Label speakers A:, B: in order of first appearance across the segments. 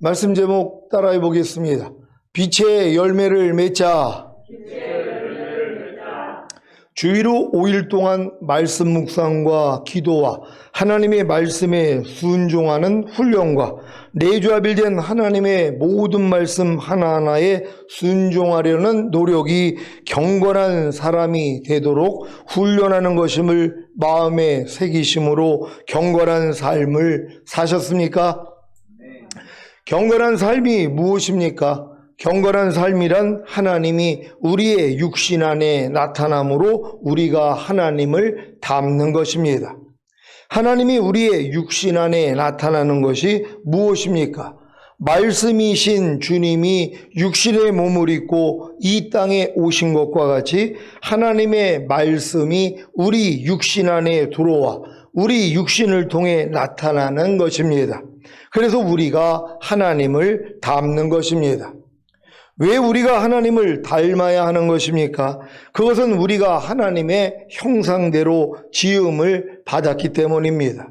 A: 말씀 제목 따라해 보겠습니다. 빛의 열매를 맺자. 주일로 5일 동안 말씀 묵상과 기도와 하나님의 말씀에 순종하는 훈련과 내조합일된 하나님의 모든 말씀 하나하나에 순종하려는 노력이 경건한 사람이 되도록 훈련하는 것임을 마음에 새기심으로 경건한 삶을 사셨습니까? 경건한 삶이 무엇입니까? 경건한 삶이란 하나님이 우리의 육신 안에 나타남으로 우리가 하나님을 닮는 것입니다. 하나님이 우리의 육신 안에 나타나는 것이 무엇입니까? 말씀이신 주님이 육신의 몸을 입고 이 땅에 오신 것과 같이 하나님의 말씀이 우리 육신 안에 들어와 우리 육신을 통해 나타나는 것입니다. 그래서 우리가 하나님을 닮는 것입니다. 왜 우리가 하나님을 닮아야 하는 것입니까? 그것은 우리가 하나님의 형상대로 지음을 받았기 때문입니다.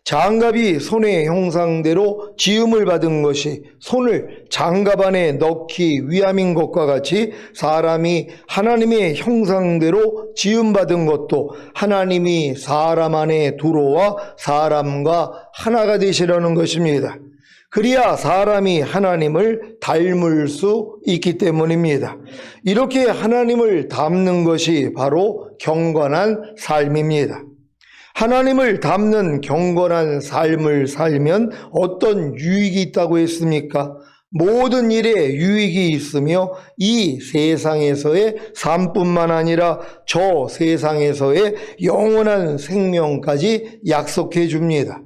A: 장갑이 손의 형상대로 지음을 받은 것이 손을 장갑 안에 넣기 위함인 것과 같이 사람이 하나님의 형상대로 지음받은 것도 하나님이 사람 안에 들어와 사람과 하나가 되시려는 것입니다. 그래야 사람이 하나님을 닮을 수 있기 때문입니다. 이렇게 하나님을 닮는 것이 바로 경건한 삶입니다. 하나님을 닮는 경건한 삶을 살면 어떤 유익이 있다고 했습니까? 모든 일에 유익이 있으며 이 세상에서의 삶뿐만 아니라 저 세상에서의 영원한 생명까지 약속해 줍니다.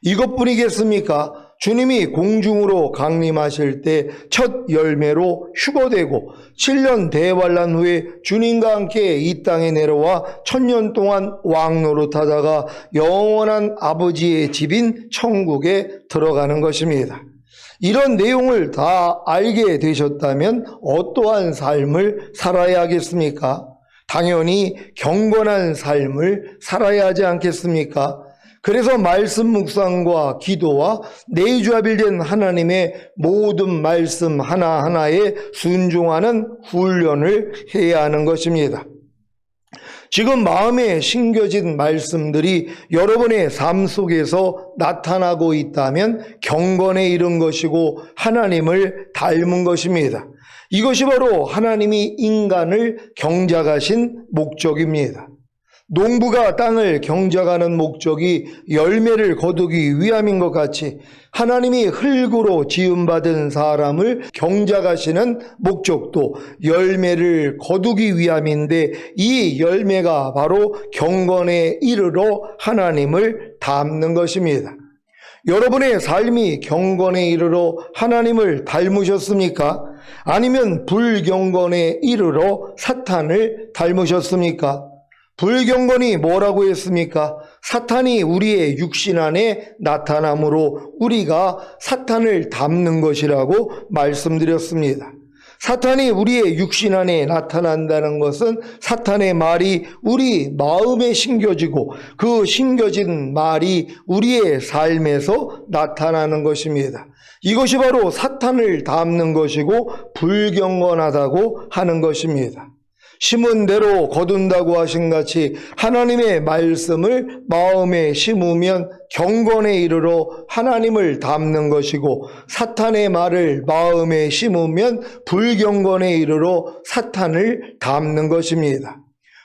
A: 이것뿐이겠습니까? 주님이 공중으로 강림하실 때 첫 열매로 휴거되고 7년 대환란 후에 주님과 함께 이 땅에 내려와 1000년 동안 왕노릇하다가 영원한 아버지의 집인 천국에 들어가는 것입니다. 이런 내용을 다 알게 되셨다면 어떠한 삶을 살아야 하겠습니까? 당연히 경건한 삶을 살아야 하지 않겠습니까? 그래서 말씀 묵상과 기도와 내조합일된 하나님의 모든 말씀 하나하나에 순종하는 훈련을 해야 하는 것입니다. 지금 마음에 심겨진 말씀들이 여러분의 삶 속에서 나타나고 있다면 경건에 이른 것이고 하나님을 닮은 것입니다. 이것이 바로 하나님이 인간을 경작하신 목적입니다. 농부가 땅을 경작하는 목적이 열매를 거두기 위함인 것 같이 하나님이 흙으로 지음받은 사람을 경작하시는 목적도 열매를 거두기 위함인데 이 열매가 바로 경건에 이르러 하나님을 닮는 것입니다. 여러분의 삶이 경건에 이르러 하나님을 닮으셨습니까? 아니면 불경건에 이르러 사탄을 닮으셨습니까? 불경건이 뭐라고 했습니까? 사탄이 우리의 육신 안에 나타남으로 우리가 사탄을 닮는 것이라고 말씀드렸습니다. 사탄이 우리의 육신 안에 나타난다는 것은 사탄의 말이 우리 마음에 심겨지고 그 심겨진 말이 우리의 삶에서 나타나는 것입니다. 이것이 바로 사탄을 닮는 것이고 불경건하다고 하는 것입니다. 심은 대로 거둔다고 하신 같이 하나님의 말씀을 마음에 심으면 경건에 이르러 하나님을 닮는 것이고 사탄의 말을 마음에 심으면 불경건에 이르러 사탄을 닮는 것입니다.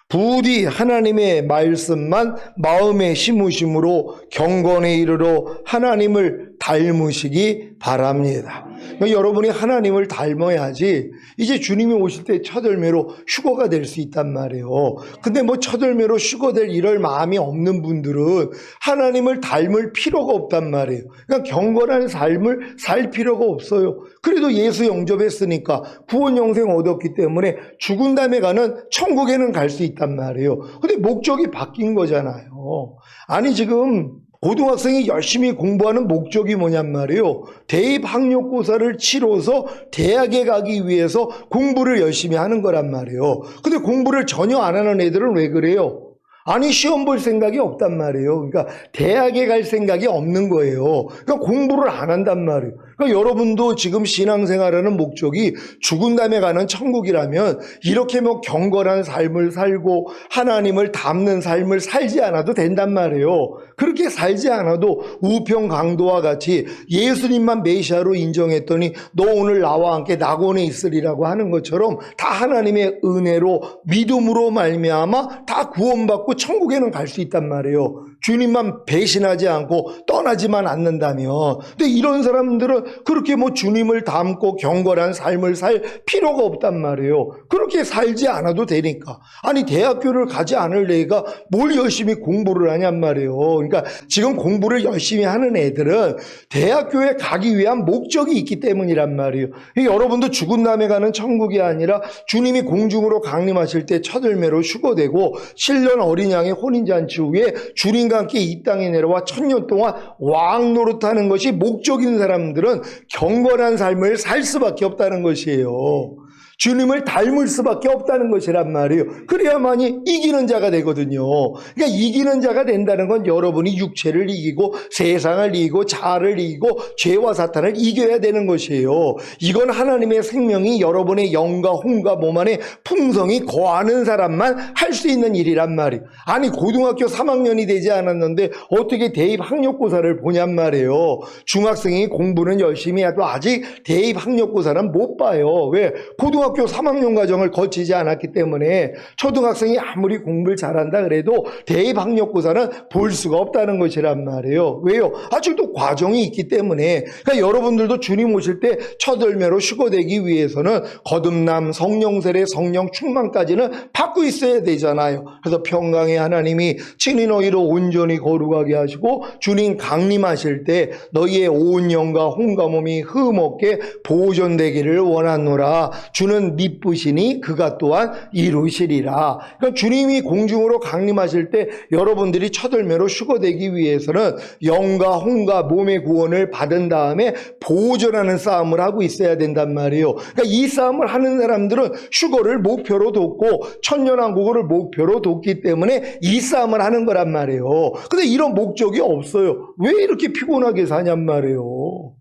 A: 부디 하나님의 말씀만 마음에 심으심으로 경건에 이르러 하나님을 닮으시기 바랍니다. 그러니까 여러분이 하나님을 닮아야지 이제 주님이 오실 때 첫 열매로 휴거가 될 수 있단 말이에요. 근데 뭐 첫 열매로 휴거될 이럴 마음이 없는 분들은 하나님을 닮을 필요가 없단 말이에요. 그러니까 경건한 삶을 살 필요가 없어요. 그래도 예수 영접했으니까 구원 영생 얻었기 때문에 죽은 다음에 가는 천국에는 갈 수 있단 말이에요. 근데 목적이 바뀐 거잖아요. 아니 지금 고등학생이 열심히 공부하는 목적이 뭐냔 말이에요. 대입학력고사를 치러서 대학에 가기 위해서 공부를 열심히 하는 거란 말이에요. 근데 공부를 전혀 안 하는 애들은 왜 그래요? 아니 시험 볼 생각이 없단 말이에요. 그러니까 대학에 갈 생각이 없는 거예요. 그러니까 공부를 안 한단 말이에요. 그러니까 여러분도 지금 신앙생활하는 목적이 죽은 다음에 가는 천국이라면 이렇게 뭐 경건한 삶을 살고 하나님을 닮는 삶을 살지 않아도 된단 말이에요. 그렇게 살지 않아도 우평 강도와 같이 예수님만 메시아로 인정했더니 너 오늘 나와 함께 낙원에 있으리라고 하는 것처럼 다 하나님의 은혜로 믿음으로 말미암아 다 구원받고 천국에는 갈 수 있단 말이에요. 주님만 배신하지 않고 떠나지만 않는다면. 근데 이런 사람들은 그렇게 뭐 주님을 닮고 경건한 삶을 살 필요가 없단 말이에요. 그렇게 살지 않아도 되니까. 아니 대학교를 가지 않을 애가 뭘 열심히 공부를 하냔 말이에요. 그러니까 지금 공부를 열심히 하는 애들은 대학교에 가기 위한 목적이 있기 때문이란 말이에요. 여러분도 죽은 다음에 가는 천국이 아니라 주님이 공중으로 강림하실 때 첫 열매로 휴거되고 7년 어린 양의 혼인잔치 후에 주님과 함께 이 땅에 내려와 1000년 동안 왕 노릇하는 것이 목적인 사람들은 경건한 삶을 살 수밖에 없다는 것이에요. 주님을 닮을 수밖에 없다는 것이란 말이에요. 그래야만이 이기는 자가 되거든요. 그러니까 이기는 자가 된다는 건 여러분이 육체를 이기고 세상을 이기고 자아를 이기고 죄와 사탄을 이겨야 되는 것이에요. 이건 하나님의 생명이 여러분의 영과 혼과 몸 안에 풍성이 거하는 사람만 할 수 있는 일이란 말이에요. 아니 고등학교 3학년이 되지 않았는데 어떻게 대입 학력고사를 보냔 말이에요. 중학생이 공부는 열심히 해도 아직 대입 학력고사는 못 봐요. 왜? 고등학교 3학년 과정을 거치지 않았기 때문에 초등학생이 아무리 공부를 잘한다 그래도 대입 학력고사는 볼 수가 없다는 것이란 말이에요. 왜요? 아직도 과정이 있기 때문에. 그러니까 여러분들도 주님 오실 때 첫 열매로 휴거되기 위해서는 거듭남, 성령세례, 성령 충만까지는 받고 있어야 되잖아요. 그래서 평강의 하나님이 친히 너희로 온전히 거룩하게 하시고 주님 강림하실 때 너희의 온 영과 혼과 몸이 흠없게 보존되기를 원하노라. 주는 미쁘시니 그가 또한 이루시리라. 그러니까 주님이 공중으로 강림하실 때 여러분들이 첫 열매로 휴거되기 위해서는 영과 혼과 몸의 구원을 받은 다음에 보존하는 싸움을 하고 있어야 된단 말이에요. 그러니까 이 싸움을 하는 사람들은 휴거를 목표로 뒀고 천년왕국을 목표로 뒀기 때문에 이 싸움을 하는 거란 말이에요. 근데 이런 목적이 없어요. 왜 이렇게 피곤하게 사냔 말이에요.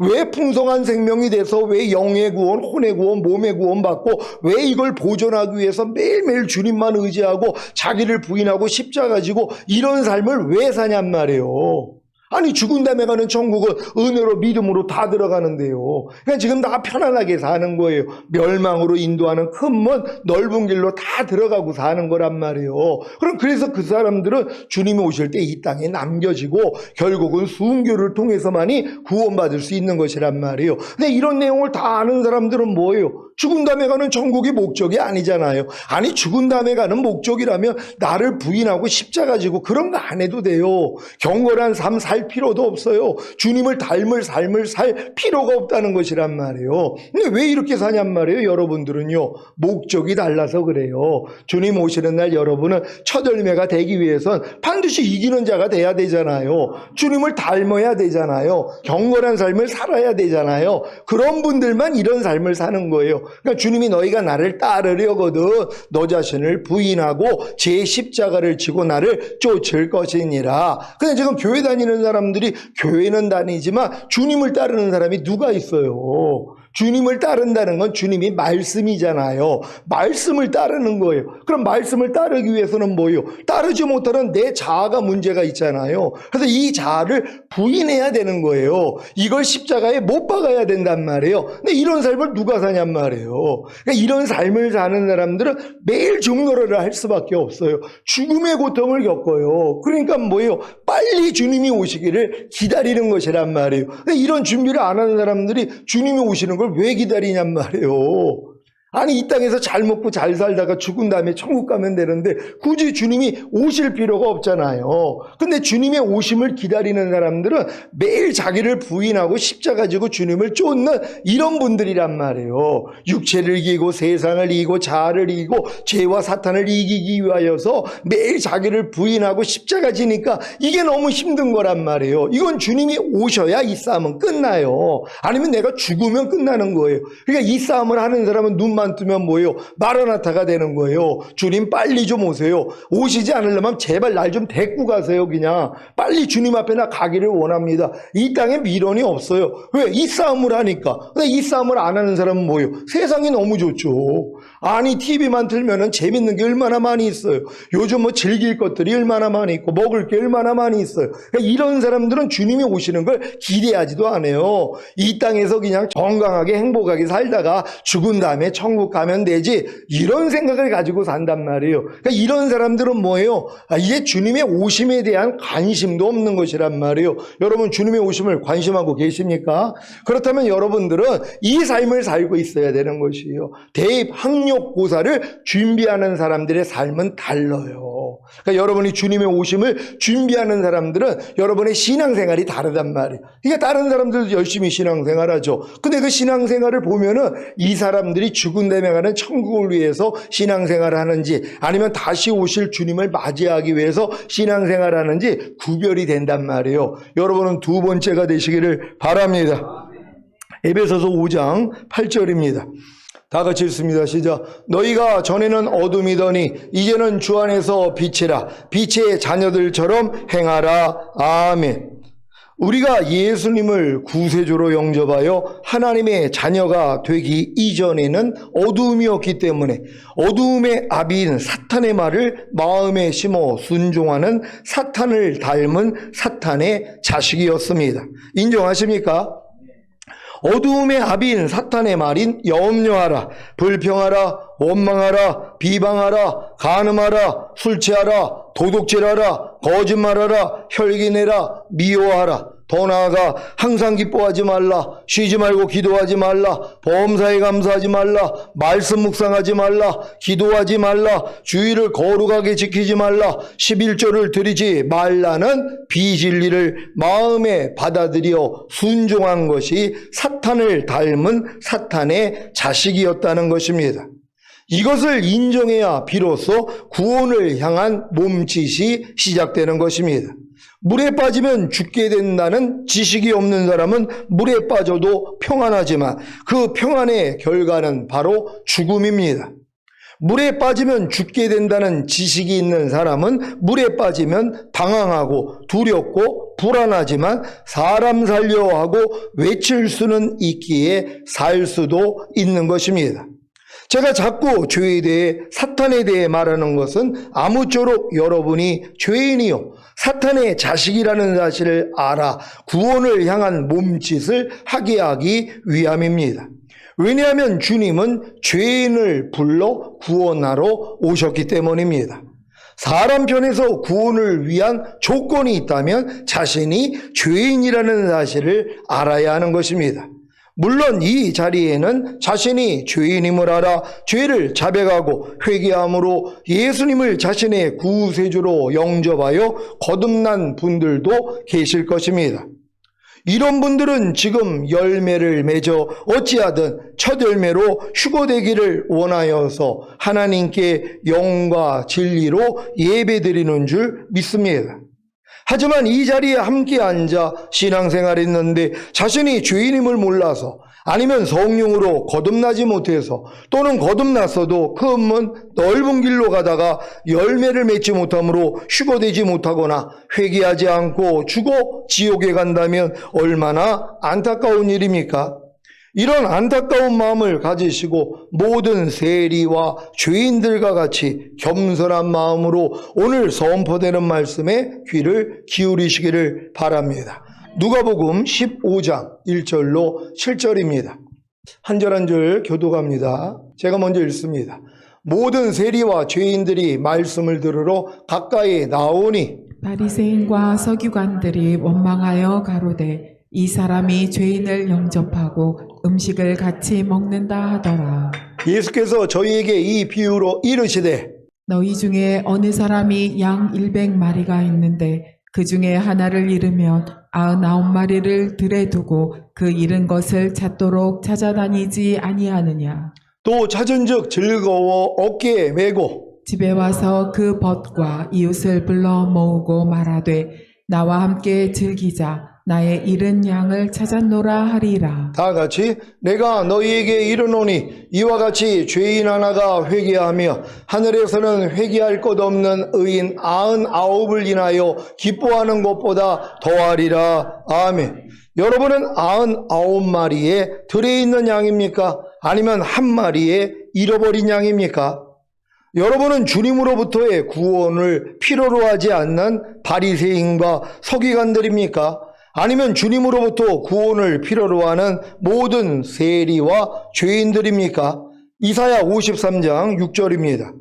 A: 왜 풍성한 생명이 돼서 왜 영의 구원, 혼의 구원, 몸의 구원 받고 왜 이걸 보존하기 위해서 매일매일 주님만 의지하고 자기를 부인하고 십자가 지고 이런 삶을 왜 사냔 말이에요. 아니 죽은 다음에 가는 천국은 은혜로 믿음으로 다 들어가는데요. 그냥 지금 다 편안하게 사는 거예요. 멸망으로 인도하는 큰 문 넓은 길로 다 들어가고 사는 거란 말이에요. 그럼 그래서 그 사람들은 주님이 오실 때 이 땅에 남겨지고 결국은 순교를 통해서만이 구원받을 수 있는 것이란 말이에요. 근데 이런 내용을 다 아는 사람들은 뭐예요? 죽은 다음에 가는 천국이 목적이 아니잖아요. 아니 죽은 다음에 가는 목적이라면 나를 부인하고 십자가 지고 그런 거 안 해도 돼요. 경건한 삶 살 필요도 없어요. 주님을 닮을 삶을 살 필요가 없다는 것이란 말이에요. 근데 왜 이렇게 사냔 말이에요. 여러분들은요. 목적이 달라서 그래요. 주님 오시는 날 여러분은 첫 열매가 되기 위해선 반드시 이기는 자가 돼야 되잖아요. 주님을 닮아야 되잖아요. 경건한 삶을 살아야 되잖아요. 그런 분들만 이런 삶을 사는 거예요. 그러니까 주님이 너희가 나를 따르려거든 너 자신을 부인하고 제 십자가를 지고 나를 쫓을 것이니라. 근데 지금 교회 다니는 사람들이 교회는 다니지만 주님을 따르는 사람이 누가 있어요? 주님을 따른다는 건 주님이 말씀이잖아요. 말씀을 따르는 거예요. 그럼 말씀을 따르기 위해서는 뭐예요? 따르지 못하는 내 자아가 문제가 있잖아요. 그래서 이 자아를 부인해야 되는 거예요. 이걸 십자가에 못 박아야 된단 말이에요. 근데 이런 삶을 누가 사냔 말이에요. 그러니까 이런 삶을 사는 사람들은 매일 중노래를 할 수밖에 없어요. 죽음의 고통을 겪어요. 그러니까 뭐예요? 빨리 주님이 오시기를 기다리는 것이란 말이에요. 근데 이런 준비를 안 하는 사람들이 주님이 오시는 걸 왜 기다리냔 말이에요. 아니 이 땅에서 잘 먹고 잘 살다가 죽은 다음에 천국 가면 되는데 굳이 주님이 오실 필요가 없잖아요. 근데 주님의 오심을 기다리는 사람들은 매일 자기를 부인하고 십자가 지고 주님을 쫓는 이런 분들이란 말이에요. 육체를 이기고 세상을 이기고 자아를 이기고 죄와 사탄을 이기기 위하여서 매일 자기를 부인하고 십자가 지니까 이게 너무 힘든 거란 말이에요. 이건 주님이 오셔야 이 싸움은 끝나요. 아니면 내가 죽으면 끝나는 거예요. 그러니까 이 싸움을 하는 사람은 눈 손만 뜨면 뭐예요? 마라나타가 되는 거예요. 주님 빨리 좀 오세요. 오시지 않으려면 제발 날 좀 데리고 가세요. 그냥 빨리 주님 앞에 나 가기를 원합니다. 이 땅에 미련이 없어요. 왜? 이 싸움을 하니까. 근데 이 싸움을 안 하는 사람은 뭐예요? 세상이 너무 좋죠. 아니 TV만 틀면은 재밌는 게 얼마나 많이 있어요. 요즘 뭐 즐길 것들이 얼마나 많이 있고 먹을 게 얼마나 많이 있어요. 그러니까 이런 사람들은 주님이 오시는 걸 기대하지도 않아요. 이 땅에서 그냥 건강하게 행복하게 살다가 죽은 다음에 천국 가면 되지, 이런 생각을 가지고 산단 말이에요. 그러니까 이런 사람들은 뭐예요? 이게 주님의 오심에 대한 관심도 없는 것이란 말이에요. 여러분 주님의 오심을 관심하고 계십니까? 그렇다면 여러분들은 이 삶을 살고 있어야 되는 것이에요. 대입 학력고사를 준비하는 사람들의 삶은 달라요. 그러니까 여러분이 주님의 오심을 준비하는 사람들은 여러분의 신앙생활이 다르단 말이에요. 그러니까 다른 사람들도 열심히 신앙생활하죠. 근데 그 신앙생활을 보면은 이 사람들이 죽은 다음에 가는 천국을 위해서 신앙생활을 하는지 아니면 다시 오실 주님을 맞이하기 위해서 신앙생활을 하는지 구별이 된단 말이에요. 여러분은 두 번째가 되시기를 바랍니다. 에베소서 5장 8절입니다. 다 같이 읽습니다. 시작. 너희가 전에는 어둠이더니 이제는 주 안에서 빛이라. 빛의 자녀들처럼 행하라. 아멘. 우리가 예수님을 구세주로 영접하여 하나님의 자녀가 되기 이전에는 어두움이었기 때문에 어두움의 아비인 사탄의 말을 마음에 심어 순종하는 사탄을 닮은 사탄의 자식이었습니다. 인정하십니까? 어두움의 아비인 사탄의 말인 염려하라, 불평하라, 원망하라, 비방하라, 간음하라, 술 취하라, 도둑질하라, 거짓말하라, 혈기내라, 미워하라. 더 나아가 항상 기뻐하지 말라, 쉬지 말고 기도하지 말라, 범사에 감사하지 말라, 말씀 묵상하지 말라, 기도하지 말라, 주의를 거룩하게 지키지 말라, 11조를 드리지 말라는 비진리를 마음에 받아들여 순종한 것이 사탄을 닮은 사탄의 자식이었다는 것입니다. 이것을 인정해야 비로소 구원을 향한 몸짓이 시작되는 것입니다. 물에 빠지면 죽게 된다는 지식이 없는 사람은 물에 빠져도 평안하지만 그 평안의 결과는 바로 죽음입니다. 물에 빠지면 죽게 된다는 지식이 있는 사람은 물에 빠지면 당황하고 두렵고 불안하지만 사람 살려 하고 외칠 수는 있기에 살 수도 있는 것입니다. 제가 자꾸 죄에 대해 사탄에 대해 말하는 것은 아무쪼록 여러분이 죄인이요 사탄의 자식이라는 사실을 알아 구원을 향한 몸짓을 하게 하기 위함입니다. 왜냐하면 주님은 죄인을 불러 구원하러 오셨기 때문입니다. 사람 편에서 구원을 위한 조건이 있다면 자신이 죄인이라는 사실을 알아야 하는 것입니다. 물론 이 자리에는 자신이 죄인임을 알아 죄를 자백하고 회개함으로 예수님을 자신의 구세주로 영접하여 거듭난 분들도 계실 것입니다. 이런 분들은 지금 열매를 맺어 어찌하든 첫 열매로 휴거되기를 원하여서 하나님께 영과 진리로 예배드리는 줄 믿습니다. 하지만 이 자리에 함께 앉아 신앙생활했는데 자신이 죄인임을 몰라서 아니면 성령으로 거듭나지 못해서 또는 거듭났어도 그 넓은 길로 가다가 열매를 맺지 못하므로 휴거되지 못하거나 회개하지 않고 죽어 지옥에 간다면 얼마나 안타까운 일입니까? 이런 안타까운 마음을 가지시고 모든 세리와 죄인들과 같이 겸손한 마음으로 오늘 선포되는 말씀에 귀를 기울이시기를 바랍니다. 누가복음 15장 1절로 7절입니다. 한 절 한 절 교독합니다. 제가 먼저 읽습니다. 모든 세리와 죄인들이 말씀을 들으러 가까이 나오니
B: 바리새인과 서기관들이 원망하여 가로되 이 사람이 죄인을 영접하고 음식을 같이 먹는다 하더라.
A: 예수께서 저희에게 이 비유로 이르시되
B: 너희 중에 어느 사람이 양 100마리가 있는데 그 중에 하나를 잃으면 99마리를 들에 두고 그 잃은 것을 찾도록 찾아다니지 아니하느냐.
A: 또 찾은즉 즐거워 어깨에 메고
B: 집에 와서 그 벗과 이웃을 불러 모으고 말하되 나와 함께 즐기자. 나의 잃은 양을 찾았노라 하리라.
A: 다 같이 내가 너희에게 이르노니 이와 같이 죄인 하나가 회개하며 하늘에서는 회개할 것 없는 의인 99을 인하여 기뻐하는 것보다 더하리라. 아멘. 여러분은 99마리의 들에 있는 양입니까? 아니면 한 마리의 잃어버린 양입니까? 여러분은 주님으로부터의 구원을 필요로 하지 않는 바리새인과 서기관들입니까? 아니면 주님으로부터 구원을 필요로 하는 모든 세리와 죄인들입니까? 이사야 53장 6절입니다.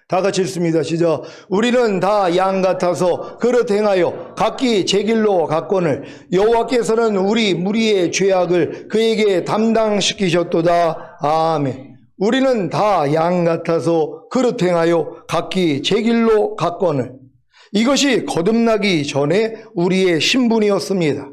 A: 다 같이 읽습니다. 시작. 우리는 다 양 같아서 그릇 행하여 각기 제 길로 갔거늘 여호와께서는 우리 무리의 죄악을 그에게 담당시키셨도다. 아멘. 우리는 다 양 같아서 그릇 행하여 각기 제 길로 갔거늘. 이것이 거듭나기 전에 우리의 신분이었습니다.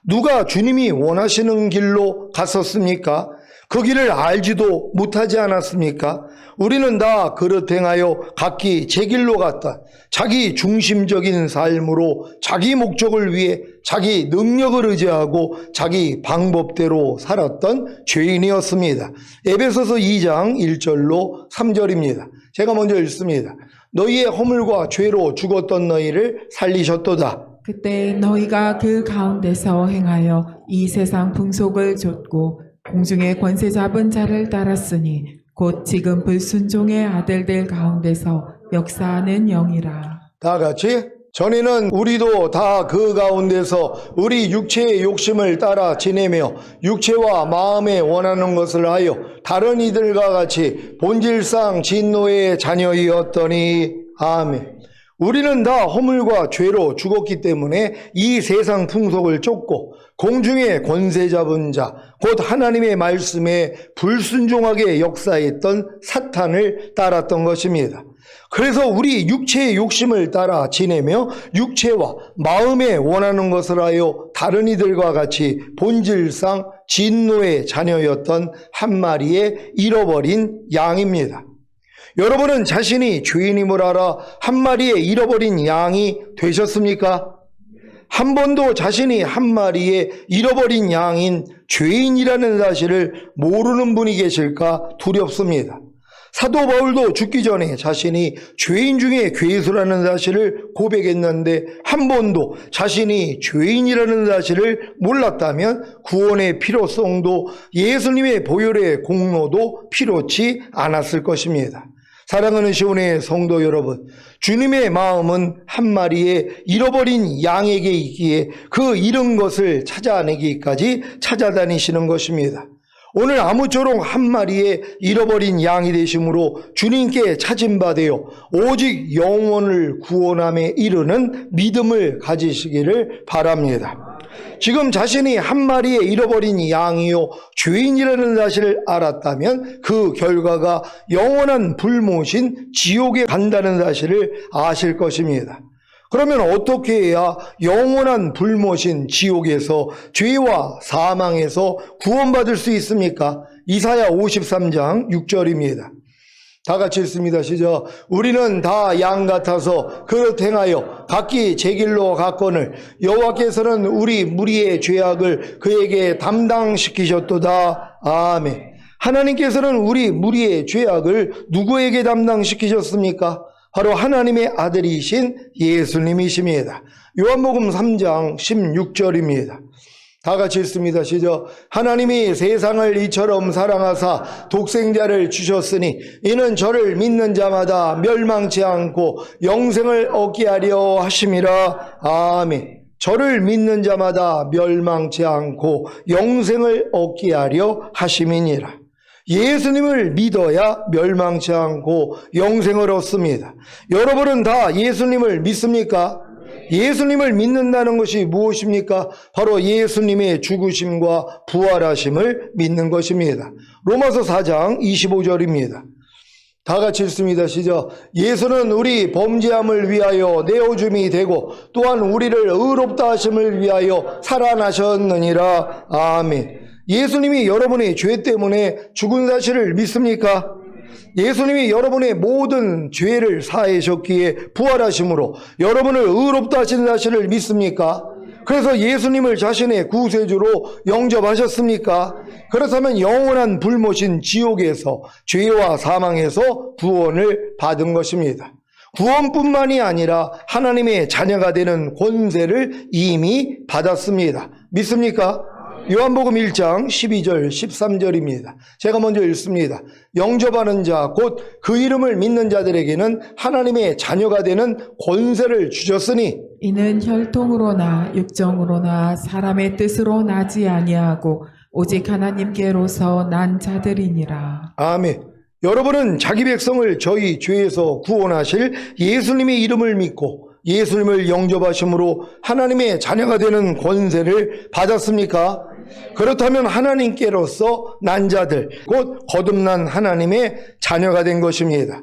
A: 누가 주님이 원하시는 길로 갔었습니까? 그 길을 알지도 못하지 않았습니까? 우리는 다 그릇 행하여 각기 제 길로 갔다. 자기 중심적인 삶으로 자기 목적을 위해 자기 능력을 의지하고 자기 방법대로 살았던 죄인이었습니다. 에베소서 2장 1절로 3절입니다. 제가 먼저 읽습니다. 너희의 허물과 죄로 죽었던 너희를 살리셨도다.
B: 그때 너희가 그 가운데서 행하여 이 세상 풍속을 좇고 공중의 권세 잡은 자를 따랐으니 곧 지금 불순종의 아들들 가운데서 역사하는 영이라.
A: 다 같이 전에는 우리도 다 그 가운데서 우리 육체의 욕심을 따라 지내며 육체와 마음에 원하는 것을 하여 다른 이들과 같이 본질상 진노의 자녀이었더니 아멘. 우리는 다 허물과 죄로 죽었기 때문에 이 세상 풍속을 쫓고 공중의 권세 잡은 자, 곧 하나님의 말씀에 불순종하게 역사했던 사탄을 따랐던 것입니다. 그래서 우리 육체의 욕심을 따라 지내며 육체와 마음에 원하는 것을 하여 다른 이들과 같이 본질상 진노의 자녀였던 한 마리의 잃어버린 양입니다. 여러분은 자신이 죄인임을 알아 한 마리의 잃어버린 양이 되셨습니까? 한 번도 자신이 한 마리의 잃어버린 양인 죄인이라는 사실을 모르는 분이 계실까 두렵습니다. 사도 바울도 죽기 전에 자신이 죄인 중에 괴수라는 사실을 고백했는데 한 번도 자신이 죄인이라는 사실을 몰랐다면 구원의 필요성도 예수님의 보혈의 공로도 필요치 않았을 것입니다. 사랑하는 시온의 성도 여러분, 주님의 마음은 한 마리의 잃어버린 양에게 있기에 그 잃은 것을 찾아내기까지 찾아다니시는 것입니다. 오늘 아무쪼록 한 마리의 잃어버린 양이 되심으로 주님께 찾음받아 오직 영혼을 구원함에 이르는 믿음을 가지시기를 바랍니다. 지금 자신이 한 마리의 잃어버린 양이요 죄인이라는 사실을 알았다면 그 결과가 영원한 불못인 지옥에 간다는 사실을 아실 것입니다. 그러면 어떻게 해야 영원한 불못인 지옥에서 죄와 사망에서 구원받을 수 있습니까? 이사야 53장 6절입니다. 다 같이 읽습니다. 시작. 우리는 다 양 같아서 그릇 행하여 각기 제 길로 갔거늘 여호와께서는 우리 무리의 죄악을 그에게 담당시키셨도다. 아멘. 하나님께서는 우리 무리의 죄악을 누구에게 담당시키셨습니까? 바로 하나님의 아들이신 예수님이십니다. 요한복음 3장 16절입니다. 다 같이 읽습니다. 시작. 하나님이 세상을 이처럼 사랑하사 독생자를 주셨으니 이는 저를 믿는 자마다 멸망치 않고 영생을 얻게 하려 하심이라. 아멘. 저를 믿는 자마다 멸망치 않고 영생을 얻게 하려 하심이니라. 예수님을 믿어야 멸망치 않고 영생을 얻습니다. 여러분은 다 예수님을 믿습니까? 예수님을 믿는다는 것이 무엇입니까? 바로 예수님의 죽으심과 부활하심을 믿는 것입니다. 로마서 4장 25절입니다. 다 같이 읽습니다. 시작. 예수는 우리 범죄함을 위하여 내어줌이 되고 또한 우리를 의롭다 하심을 위하여 살아나셨느니라. 아멘. 예수님이 여러분의 죄 때문에 죽은 사실을 믿습니까? 예수님이 여러분의 모든 죄를 사하셨기에 부활하심으로 여러분을 의롭다 하신 사실을 믿습니까? 그래서 예수님을 자신의 구세주로 영접하셨습니까? 그렇다면 영원한 불못인 지옥에서, 죄와 사망에서 구원을 받은 것입니다. 구원뿐만이 아니라 하나님의 자녀가 되는 권세를 이미 받았습니다. 믿습니까? 요한복음 1장 12절 13절입니다. 제가 먼저 읽습니다. 영접하는 자 곧 그 이름을 믿는 자들에게는 하나님의 자녀가 되는 권세를 주셨으니
B: 이는 혈통으로나 육정으로나 사람의 뜻으로 나지 아니하고 오직 하나님께로서 난 자들이니라.
A: 아멘. 여러분은 자기 백성을 저희 죄에서 구원하실 예수님의 이름을 믿고 예수님을 영접하심으로 하나님의 자녀가 되는 권세를 받았습니까? 그렇다면 하나님께로서 난 자들, 곧 거듭난 하나님의 자녀가 된 것입니다.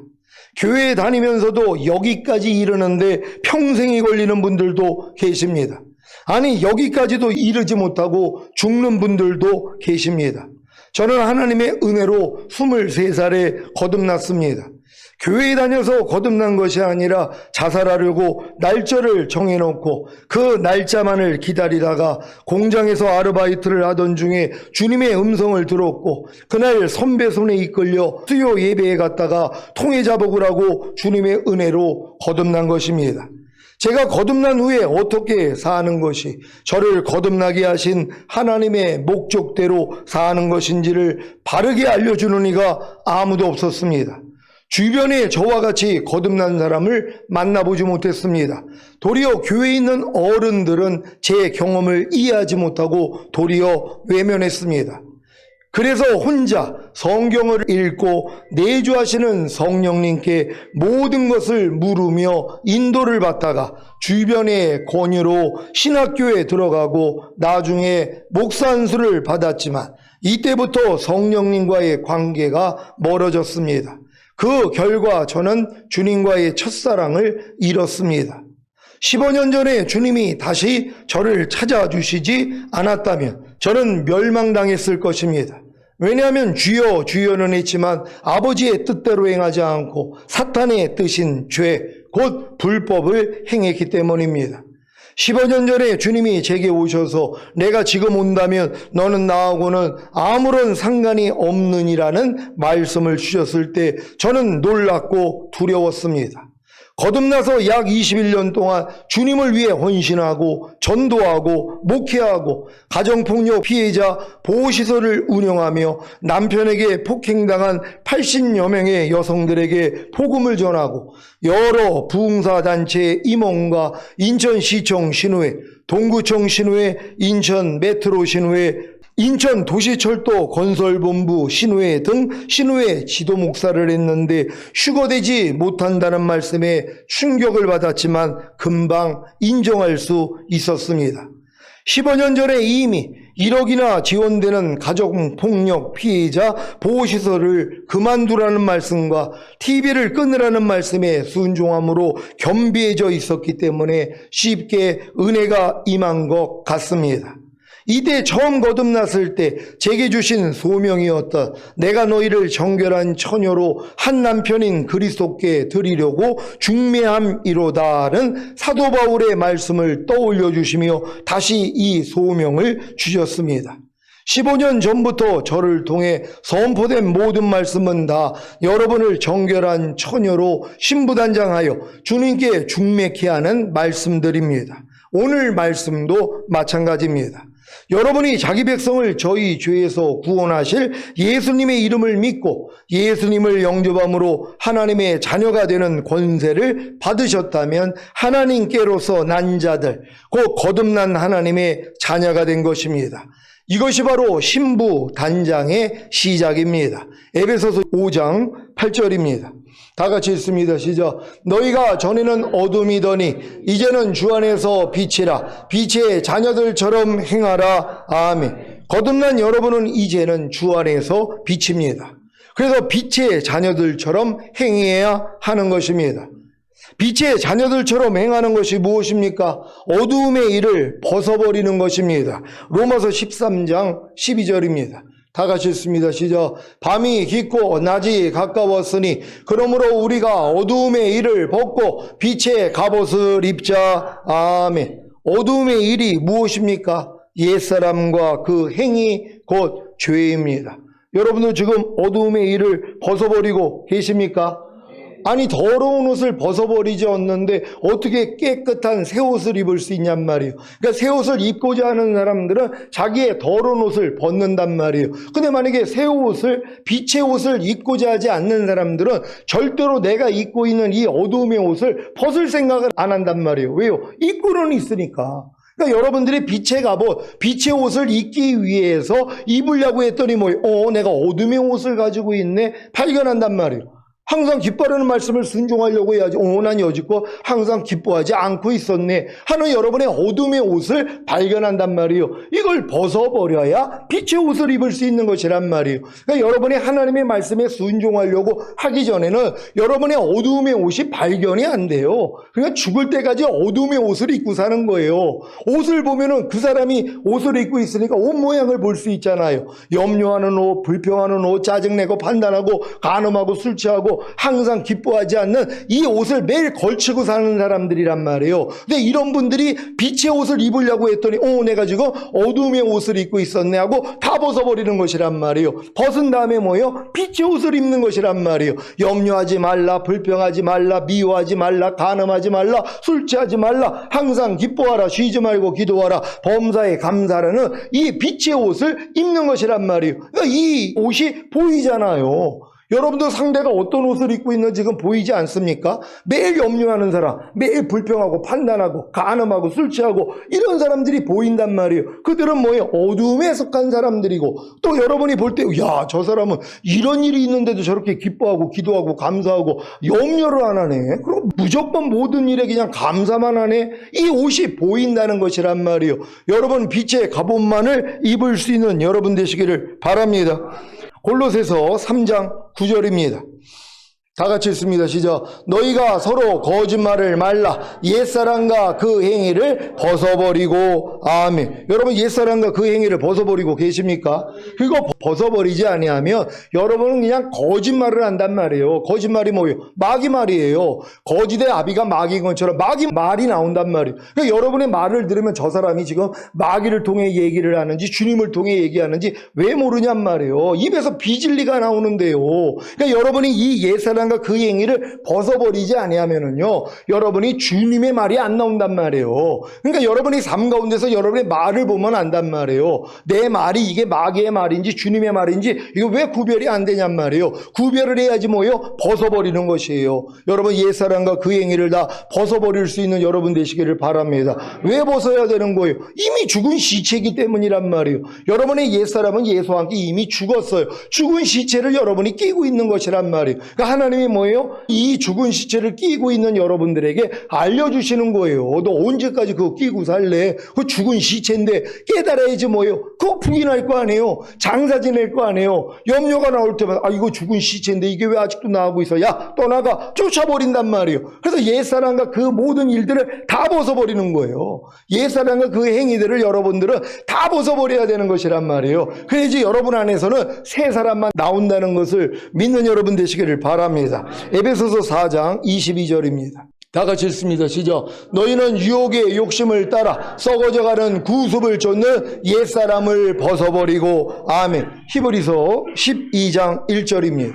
A: 교회에 다니면서도 여기까지 이르는데 평생이 걸리는 분들도 계십니다. 아니, 여기까지도 이르지 못하고 죽는 분들도 계십니다. 저는 하나님의 은혜로 23살에 거듭났습니다. 교회에 다녀서 거듭난 것이 아니라 자살하려고 날짜를 정해놓고 그 날짜만을 기다리다가 공장에서 아르바이트를 하던 중에 주님의 음성을 들었고 그날 선배 손에 이끌려 수요 예배에 갔다가 통회자복을 하고 주님의 은혜로 거듭난 것입니다. 제가 거듭난 후에 어떻게 사는 것이 저를 거듭나게 하신 하나님의 목적대로 사는 것인지를 바르게 알려주는 이가 아무도 없었습니다. 주변에 저와 같이 거듭난 사람을 만나보지 못했습니다. 도리어 교회에 있는 어른들은 제 경험을 이해하지 못하고 도리어 외면했습니다. 그래서 혼자 성경을 읽고 내주하시는 성령님께 모든 것을 물으며 인도를 받다가 주변의 권유로 신학교에 들어가고 나중에 목사 안수를 받았지만 이때부터 성령님과의 관계가 멀어졌습니다. 그 결과 저는 주님과의 첫사랑을 잃었습니다. 15년 전에 주님이 다시 저를 찾아주시지 않았다면 저는 멸망당했을 것입니다. 왜냐하면 주여 주여는 했지만 아버지의 뜻대로 행하지 않고 사탄의 뜻인 죄, 곧 불법을 행했기 때문입니다. 15년 전에 주님이 제게 오셔서 내가 지금 온다면 너는 나하고는 아무런 상관이 없느니라는 말씀을 주셨을 때 저는 놀랐고 두려웠습니다. 거듭나서 약 21년 동안 주님을 위해 헌신하고 전도하고 목회하고 가정폭력 피해자 보호시설을 운영하며 남편에게 폭행당한 80여 명의 여성들에게 복음을 전하고 여러 부흥사단체의 임원과 인천시청 신우회, 동구청 신우회, 인천 메트로 신우회, 인천 도시철도 건설본부 신우회 등 신우회 지도 목사를 했는데 휴거되지 못한다는 말씀에 충격을 받았지만 금방 인정할 수 있었습니다. 15년 전에 이미 1억이나 지원되는 가정폭력 피해자 보호시설을 그만두라는 말씀과 TV를 끊으라는 말씀에 순종함으로 겸비해져 있었기 때문에 쉽게 은혜가 임한 것 같습니다. 이때 처음 거듭났을 때 제게 주신 소명이었던 내가 너희를 정결한 처녀로 한 남편인 그리스도께 드리려고 중매함이로다는 사도 바울의 말씀을 떠올려 주시며 다시 이 소명을 주셨습니다. 15년 전부터 저를 통해 선포된 모든 말씀은 다 여러분을 정결한 처녀로 신부단장하여 주님께 중매케 하는 말씀들입니다. 오늘 말씀도 마찬가지입니다. 여러분이 자기 백성을 저희 죄에서 구원하실 예수님의 이름을 믿고 예수님을 영접함으로 하나님의 자녀가 되는 권세를 받으셨다면 하나님께로서 난 자들, 곧 거듭난 하나님의 자녀가 된 것입니다. 이것이 바로 신부 단장의 시작입니다. 에베소서 5장 8절입니다. 다 같이 읽습니다. 시작. 너희가 전에는 어둠이더니 이제는 주 안에서 빛이라. 빛의 자녀들처럼 행하라. 아멘. 거듭난 여러분은 이제는 주 안에서 빛입니다. 그래서 빛의 자녀들처럼 행해야 하는 것입니다. 빛의 자녀들처럼 행하는 것이 무엇입니까? 어두움의 일을 벗어버리는 것입니다. 로마서 13장 12절입니다. 다 같이 읽습니다. 시작. 밤이 깊고 낮이 가까웠으니 그러므로 우리가 어두움의 일을 벗고 빛의 갑옷을 입자. 아멘. 어둠의 일이 무엇입니까? 옛사람과 그 행위 곧 죄입니다. 여러분도 지금 어둠의 일을 벗어버리고 계십니까? 아니, 더러운 옷을 벗어버리지 않는데 어떻게 깨끗한 새 옷을 입을 수 있냔 말이에요. 그러니까 새 옷을 입고자 하는 사람들은 자기의 더러운 옷을 벗는단 말이에요. 근데 만약에 새 옷을, 빛의 옷을 입고자 하지 않는 사람들은 절대로 내가 입고 있는 이 어두움의 옷을 벗을 생각을 안 한단 말이에요. 왜요? 입고는 있으니까. 그러니까 여러분들이 빛의 갑옷, 빛의 옷을 입기 위해서 입으려고 했더니 내가 어둠의 옷을 가지고 있네? 발견한단 말이에요. 항상 기뻐하는 말씀을 순종하려고 해야지. 난 여지껏 항상 기뻐하지 않고 있었네 하는 여러분의 어둠의 옷을 발견한단 말이에요. 이걸 벗어버려야 빛의 옷을 입을 수 있는 것이란 말이에요. 그러니까 여러분이 하나님의 말씀에 순종하려고 하기 전에는 여러분의 어둠의 옷이 발견이 안 돼요. 그러니까 죽을 때까지 어둠의 옷을 입고 사는 거예요. 옷을 보면은 그 사람이 옷을 입고 있으니까 옷 모양을 볼 수 있잖아요. 염려하는 옷, 불평하는 옷, 짜증내고 판단하고 간음하고 술 취하고 항상 기뻐하지 않는 이 옷을 매일 걸치고 사는 사람들이란 말이에요. 근데 이런 분들이 빛의 옷을 입으려고 했더니 내가 지금 어둠의 옷을 입고 있었네 하고 다 벗어버리는 것이란 말이에요. 벗은 다음에 뭐예요? 빛의 옷을 입는 것이란 말이에요. 염려하지 말라, 불평하지 말라, 미워하지 말라, 간음하지 말라, 술 취하지 말라, 항상 기뻐하라, 쉬지 말고 기도하라, 범사에 감사라는 이 빛의 옷을 입는 것이란 말이에요. 그러니까 이 옷이 보이잖아요. 여러분도 상대가 어떤 옷을 입고 있는지 지금 보이지 않습니까? 매일 염려하는 사람, 매일 불평하고 판단하고 간음하고 술 취하고 이런 사람들이 보인단 말이에요. 그들은 뭐예요? 어둠에 속한 사람들이고, 또 여러분이 볼 때 저 사람은 이런 일이 있는데도 저렇게 기뻐하고 기도하고 감사하고 염려를 안 하네. 그럼 무조건 모든 일에 그냥 감사만 하네. 이 옷이 보인다는 것이란 말이에요. 여러분, 빛의 갑옷만을 입을 수 있는 여러분 되시기를 바랍니다. 골로새서 3장 9절입니다. 다 같이 읽습니다. 시작. 너희가 서로 거짓말을 말라. 옛사람과 그 행위를 벗어버리고. 아멘. 여러분, 옛사람과 그 행위를 벗어버리고 계십니까? 그거 벗어버리지 아니하면 여러분은 그냥 거짓말을 한단 말이에요. 거짓말이 뭐예요? 마귀 말이에요. 거짓의 아비가 마귀인 것처럼 마귀 말이 나온단 말이에요. 그러니까 여러분의 말을 들으면 저 사람이 지금 마귀를 통해 얘기를 하는지 주님을 통해 얘기하는지 왜 모르냔 말이에요. 입에서 비진리가 나오는데요. 그러니까 여러분이 이 옛사람 그 행위를 벗어버리지 아니하면은요, 여러분이 주님의 말이 안 나온단 말이에요. 그러니까 여러분이 삶 가운데서 여러분의 말을 보면 안단 말이에요. 내 말이 이게 마귀의 말인지 주님의 말인지 이거 왜 구별이 안 되냔 말이에요. 구별을 해야지 뭐예요? 벗어버리는 것이에요. 여러분, 옛사람과 그 행위를 다 벗어버릴 수 있는 여러분 되시기를 바랍니다. 왜 벗어야 되는 거예요? 이미 죽은 시체이기 때문이란 말이에요. 여러분의 옛사람은 예수와 함께 이미 죽었어요. 죽은 시체를 여러분이 끼고 있는 것이란 말이에요. 그러니까 하나님이 뭐예요? 이 죽은 시체를 끼고 있는 여러분들에게 알려주시는 거예요. 너 언제까지 그거 끼고 살래? 그 죽은 시체인데 깨달아야지 뭐예요? 그거 부인할 거 아니에요? 장사 지낼 거 아니에요? 염려가 나올 때마다 이거 죽은 시체인데 이게 왜 아직도 나오고 있어? 야, 떠나가. 쫓아버린단 말이에요. 그래서 옛사람과 그 모든 일들을 다 벗어버리는 거예요. 옛사람과 그 행위들을 여러분들은 다 벗어버려야 되는 것이란 말이에요. 그래야지 여러분 안에서는 새 사람만 나온다는 것을 믿는 여러분 되시기를 바랍니다. 에베소서 4장 22절입니다. 다 같이 읽습니다. 시작. 너희는 유혹의 욕심을 따라 썩어져가는 구습을 쫓는 옛사람을 벗어버리고. 아멘. 히브리서 12장 1절입니다.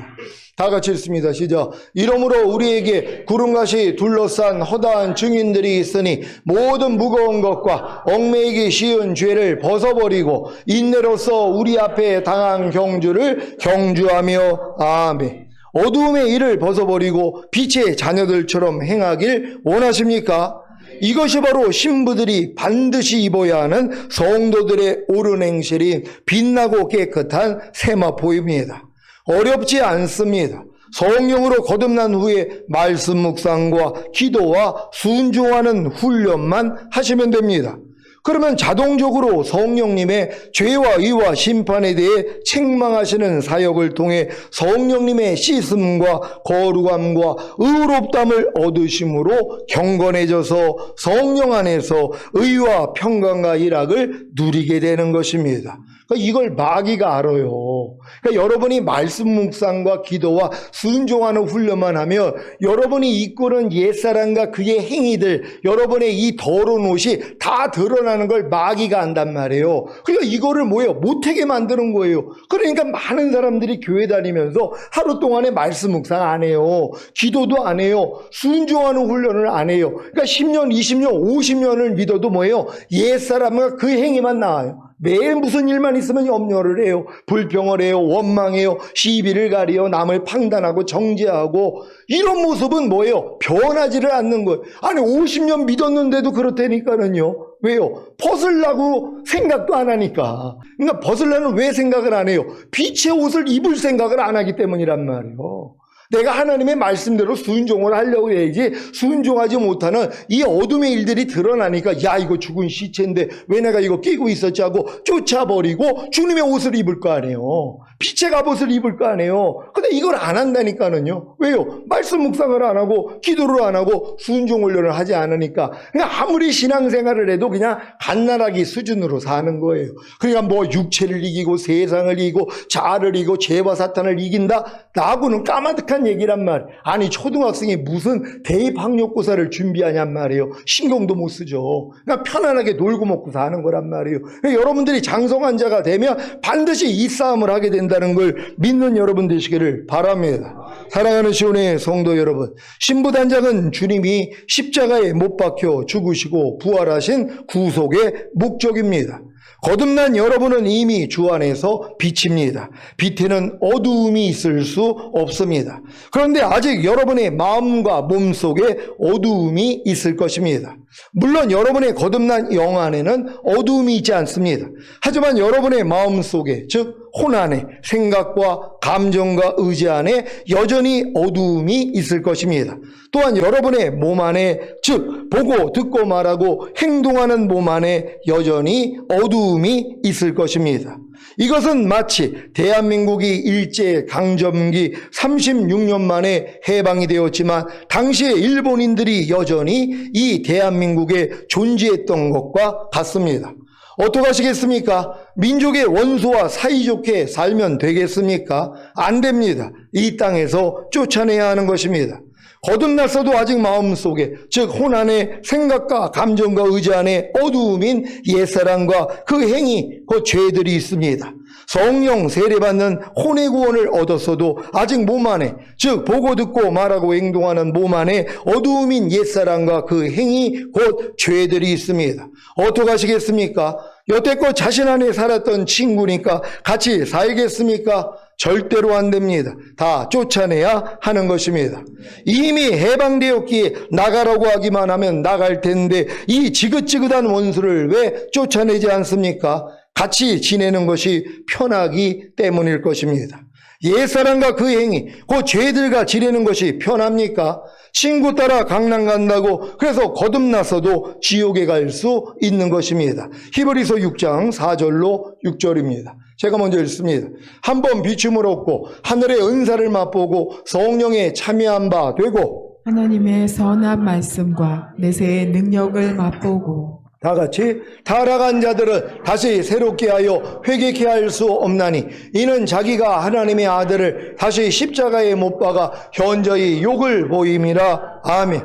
A: 다 같이 읽습니다. 시작. 이러므로 우리에게 구름같이 둘러싼 허다한 증인들이 있으니 모든 무거운 것과 얽매이기 쉬운 죄를 벗어버리고 인내로서 우리 앞에 당한 경주를 경주하며. 아멘. 어두움의 일을 벗어버리고 빛의 자녀들처럼 행하길 원하십니까? 이것이 바로 신부들이 반드시 입어야 하는 성도들의 옳은 행실인 빛나고 깨끗한 세마포입니다. 어렵지 않습니다. 성령으로 거듭난 후에 말씀 묵상과 기도와 순종하는 훈련만 하시면 됩니다. 그러면 자동적으로 성령님의 죄와 의와 심판에 대해 책망하시는 사역을 통해 성령님의 씻음과 거룩함과 의롭담을 얻으심으로 경건해져서 성령 안에서 의와 평강과 일학을 누리게 되는 것입니다. 그러니까 이걸 마귀가 알아요. 그러니까 여러분이 말씀 묵상과 기도와 순종하는 훈련만 하면 여러분이 이끄는 옛사람과 그의 행위들, 여러분의 이 더러운 옷이 다 드러나는 걸 마귀가 안단 말이에요. 그러니까 이거를 뭐예요? 못하게 만드는 거예요. 그러니까 많은 사람들이 교회 다니면서 하루 동안에 말씀 묵상 안 해요. 기도도 안 해요. 순종하는 훈련을 안 해요. 그러니까 10년, 20년, 50년을 믿어도 뭐예요? 옛사람과 그 행위만 나와요. 매일 무슨 일만 있으면 염려를 해요. 불평을 해요. 원망해요. 시비를 가리요. 남을 판단하고 정죄하고. 이런 모습은 뭐예요? 변하지를 않는 거예요. 아니 50년 믿었는데도 그렇다니까는요. 왜요? 벗으려고 생각도 안 하니까. 그러니까 벗으려는 왜 생각을 안 해요? 빛의 옷을 입을 생각을 안 하기 때문이란 말이에요. 내가 하나님의 말씀대로 순종을 하려고 해야지 순종하지 못하는 이 어둠의 일들이 드러나니까 야 이거 죽은 시체인데 왜 내가 이거 끼고 있었지 하고 쫓아버리고 주님의 옷을 입을 거 아니에요. 빛의 갑옷을 입을 거 아니에요. 근데 이걸 안 한다니까는요. 왜요? 말씀 묵상을 안 하고 기도를 안 하고 순종 훈련을 하지 않으니까 그냥 아무리 신앙생활을 해도 그냥 갓나라기 수준으로 사는 거예요. 그러니까 뭐 육체를 이기고 세상을 이기고 자아를 이기고 죄와 사탄을 이긴다? 나하고는 까마득한 얘기란 말이에요. 아니 초등학생이 무슨 대입학력고사를 준비하냔 말이에요. 신경도 못 쓰죠. 그냥 편안하게 놀고 먹고 사는 거란 말이에요. 그러니까 여러분들이 장성한 자가 되면 반드시 이 싸움을 하게 된다는 걸 믿는 여러분 되시기를 바랍니다. 사랑하는 시온의 성도 여러분, 신부단장은 주님이 십자가에 못 박혀 죽으시고 부활하신 구속의 목적입니다. 거듭난 여러분은 이미 주 안에서 빛입니다. 빛에는 어두움이 있을 수 없습니다. 그런데 아직 여러분의 마음과 몸 속에 어두움이 있을 것입니다. 물론 여러분의 거듭난 영 안에는 어두움이 있지 않습니다. 하지만 여러분의 마음 속에, 즉 혼 안에, 생각과 감정과 의지 안에 여전히 어두움이 있을 것입니다. 또한 여러분의 몸 안에, 즉 보고 듣고 말하고 행동하는 몸 안에 여전히 어두움이 있을 것입니다. 이것은 마치 대한민국이 일제 강점기 36년 만에 해방이 되었지만 당시에 일본인들이 여전히 이 대한민국에 존재했던 것과 같습니다. 어떡하시겠습니까? 민족의 원수와 사이좋게 살면 되겠습니까? 안 됩니다. 이 땅에서 쫓아내야 하는 것입니다. 거듭났어도 아직 마음속에, 즉 혼 안에 생각과 감정과 의지 안에 어두움인 옛사람과 그 행위, 그 죄들이 있습니다. 성령 세례받는 혼의 구원을 얻었어도 아직 몸 안에, 즉 보고 듣고 말하고 행동하는 몸 안에 어두움인 옛사람과 그 행위, 곧 죄들이 있습니다. 어떡하시겠습니까? 여태껏 자신 안에 살았던 친구니까 같이 살겠습니까? 절대로 안 됩니다. 다 쫓아내야 하는 것입니다. 이미 해방되었기에 나가라고 하기만 하면 나갈 텐데 이 지긋지긋한 원수를 왜 쫓아내지 않습니까? 같이 지내는 것이 편하기 때문일 것입니다. 옛사람과 그 행위, 그 죄들과 지내는 것이 편합니까? 친구 따라 강남 간다고 그래서 거듭나서도 지옥에 갈 수 있는 것입니다. 히브리서 6장 4절로 6절입니다. 제가 먼저 읽습니다. 한번 비춤을 얻고 하늘의 은사를 맛보고 성령에 참여한 바 되고
B: 하나님의 선한 말씀과 내세의 능력을 맛보고
A: 다 같이 타락한 자들은 다시 새롭게 하여 회개케 할 수 없나니 이는 자기가 하나님의 아들을 다시 십자가에 못 박아 현저히 욕을 보임이라. 아멘.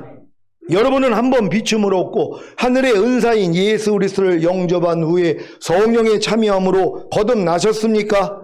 A: 여러분은 한번 비춤을 얻고 하늘의 은사인 예수 그리스도를 영접한 후에 성령에 참여함으로 거듭나셨습니까?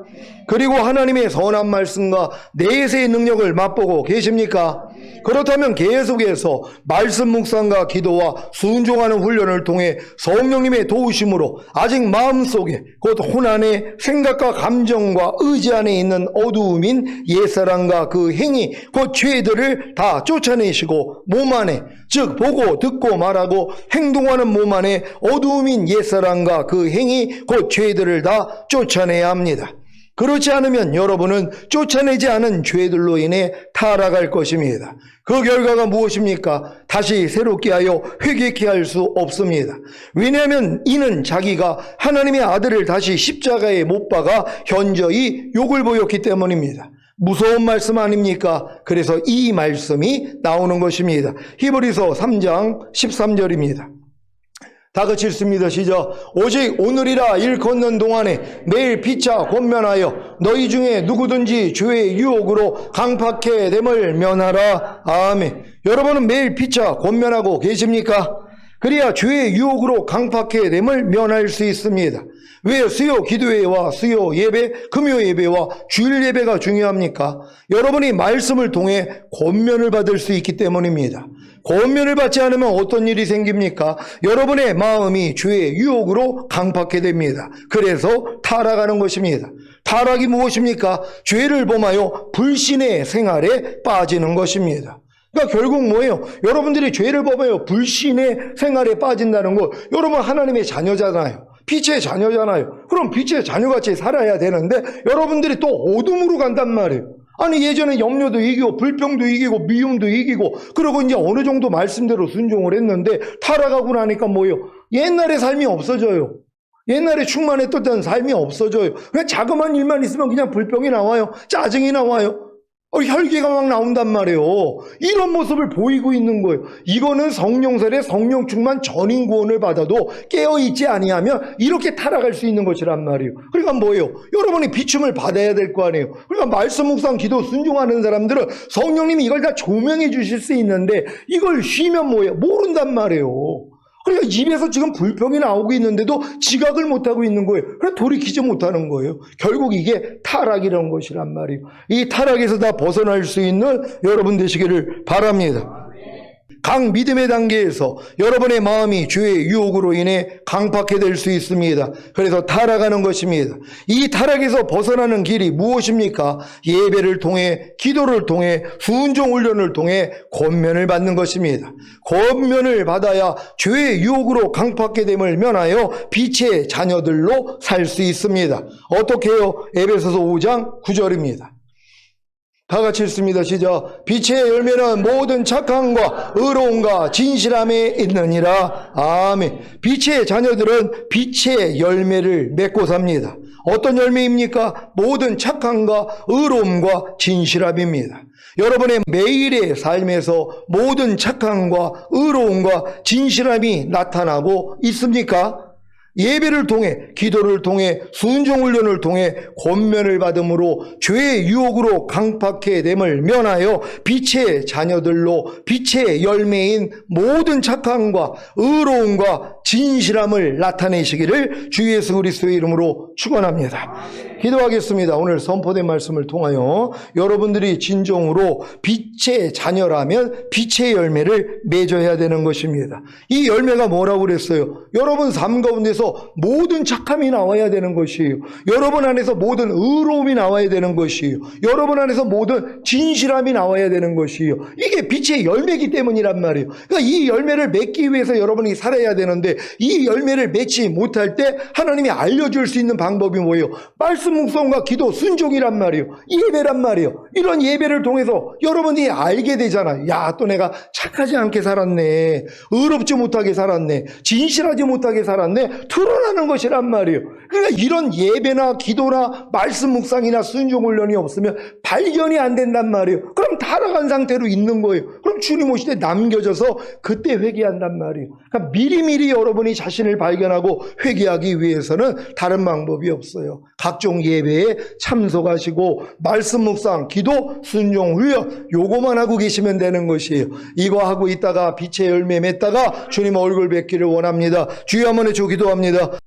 A: 그리고 하나님의 선한 말씀과 내세의 능력을 맛보고 계십니까? 그렇다면 계속해서 말씀 묵상과 기도와 순종하는 훈련을 통해 성령님의 도우심으로 아직 마음속에 곧 혼 안에 생각과 감정과 의지 안에 있는 어두움인 옛사람과 그 행위 곧 죄들을 다 쫓아내시고 몸 안에 즉 보고 듣고 말하고 행동하는 몸 안에 어두움인 옛사람과 그 행위 곧 죄들을 다 쫓아내야 합니다. 그렇지 않으면 여러분은 쫓아내지 않은 죄들로 인해 타락할 것입니다. 그 결과가 무엇입니까? 다시 새롭게 하여 회개케 할 수 없습니다. 왜냐하면 이는 자기가 하나님의 아들을 다시 십자가에 못 박아 현저히 욕을 보였기 때문입니다. 무서운 말씀 아닙니까? 그래서 이 말씀이 나오는 것입니다. 히브리서 3장 13절입니다. 다 같이 읽습니다. 시작. 오직 오늘이라 일컫는 동안에 매일 피차 권면하여 너희 중에 누구든지 죄의 유혹으로 강팍해 됨을 면하라. 아멘. 여러분은 매일 피차 권면하고 계십니까? 그래야 죄의 유혹으로 강팍해 됨을 면할 수 있습니다. 왜 수요 기도회와 수요 예배, 금요 예배와 주일 예배가 중요합니까? 여러분이 말씀을 통해 권면을 받을 수 있기 때문입니다. 권면을 받지 않으면 어떤 일이 생깁니까? 여러분의 마음이 죄의 유혹으로 강팍해 됩니다. 그래서 타락하는 것입니다. 타락이 무엇입니까? 죄를 범하여 불신의 생활에 빠지는 것입니다. 그러니까 결국 뭐예요? 여러분들이 죄를 범하여 불신의 생활에 빠진다는 거, 여러분 하나님의 자녀잖아요. 빛의 자녀잖아요. 그럼 빛의 자녀같이 살아야 되는데 여러분들이 또 어둠으로 간단 말이에요. 아니 예전에 염려도 이기고 불평도 이기고 미움도 이기고 그러고 이제 어느 정도 말씀대로 순종을 했는데 타락하고 나니까 뭐예요? 옛날의 삶이 없어져요. 옛날에 충만했던 삶이 없어져요. 그냥 자그마한 일만 있으면 그냥 불평이 나와요. 짜증이 나와요. 혈기가 막 나온단 말이에요. 이런 모습을 보이고 있는 거예요. 이거는 성령설의 성령 충만 전인 구원을 받아도 깨어있지 아니하면 이렇게 타락할 수 있는 것이란 말이에요. 그러니까 뭐예요? 여러분이 비춤을 받아야 될 거 아니에요. 그러니까 말씀 묵상 기도 순종하는 사람들은 성령님이 이걸 다 조명해 주실 수 있는데 이걸 쉬면 뭐예요? 모른단 말이에요. 그러니까 입에서 지금 불평이 나오고 있는데도 지각을 못하고 있는 거예요. 그래서 돌이키지 못하는 거예요. 결국 이게 타락이라는 것이란 말이에요. 이 타락에서 다 벗어날 수 있는 여러분 되시기를 바랍니다. 각 믿음의 단계에서 여러분의 마음이 죄의 유혹으로 인해 강팍해 될 수 있습니다. 그래서 타락하는 것입니다. 이 타락에서 벗어나는 길이 무엇입니까? 예배를 통해, 기도를 통해, 순종 훈련을 통해 권면을 받는 것입니다. 권면을 받아야 죄의 유혹으로 강팍해 됨을 면하여 빛의 자녀들로 살 수 있습니다. 어떻게 해요? 에베소서 5장 9절입니다. 다 같이 읽습니다. 시작. 빛의 열매는 모든 착함과 의로움과 진실함에 있느니라. 아멘. 빛의 자녀들은 빛의 열매를 맺고 삽니다. 어떤 열매입니까? 모든 착함과 의로움과 진실함입니다. 여러분의 매일의 삶에서 모든 착함과 의로움과 진실함이 나타나고 있습니까? 예배를 통해, 기도를 통해, 순종훈련을 통해 권면을 받음으로 죄의 유혹으로 강팍해 됨을 면하여 빛의 자녀들로 빛의 열매인 모든 착함과 의로움과 진실함을 나타내시기를 주 예수 그리스도의 이름으로 축원합니다. 기도하겠습니다. 오늘 선포된 말씀을 통하여 여러분들이 진정으로 빛의 자녀라면 빛의 열매를 맺어야 되는 것입니다. 이 열매가 뭐라고 그랬어요? 여러분 삶 가운데서 모든 착함이 나와야 되는 것이에요. 여러분 안에서 모든 의로움이 나와야 되는 것이에요. 여러분 안에서 모든 진실함이 나와야 되는 것이에요. 이게 빛의 열매이기 때문이란 말이에요. 그러니까 이 열매를 맺기 위해서 여러분이 살아야 되는데 이 열매를 맺지 못할 때 하나님이 알려줄 수 있는 방법이 뭐예요? 말씀 묵상과 기도 순종이란 말이에요. 예배란 말이에요. 이런 예배를 통해서 여러분이 알게 되잖아요. 야, 또 내가 착하지 않게 살았네. 의롭지 못하게 살았네. 진실하지 못하게 살았네. 드러나는 것이란 말이에요. 그러니까 이런 예배나 기도나 말씀 묵상이나 순종 훈련이 없으면 발견이 안 된단 말이에요. 그럼 타락한 상태로 있는 거예요. 그럼 주님 오실 때 남겨져서 그때 회개한단 말이에요. 그러니까 미리미리 여러분이 자신을 발견하고 회개하기 위해서는 다른 방법이 없어요. 각종 예배에 참석하시고 말씀 묵상, 기도, 순종 훈련 요거만 하고 계시면 되는 것이에요. 이거 하고 있다가 빛의 열매 맺다가 주님 얼굴 뵙기를 원합니다. 주여 한번 해주고 기도합니다.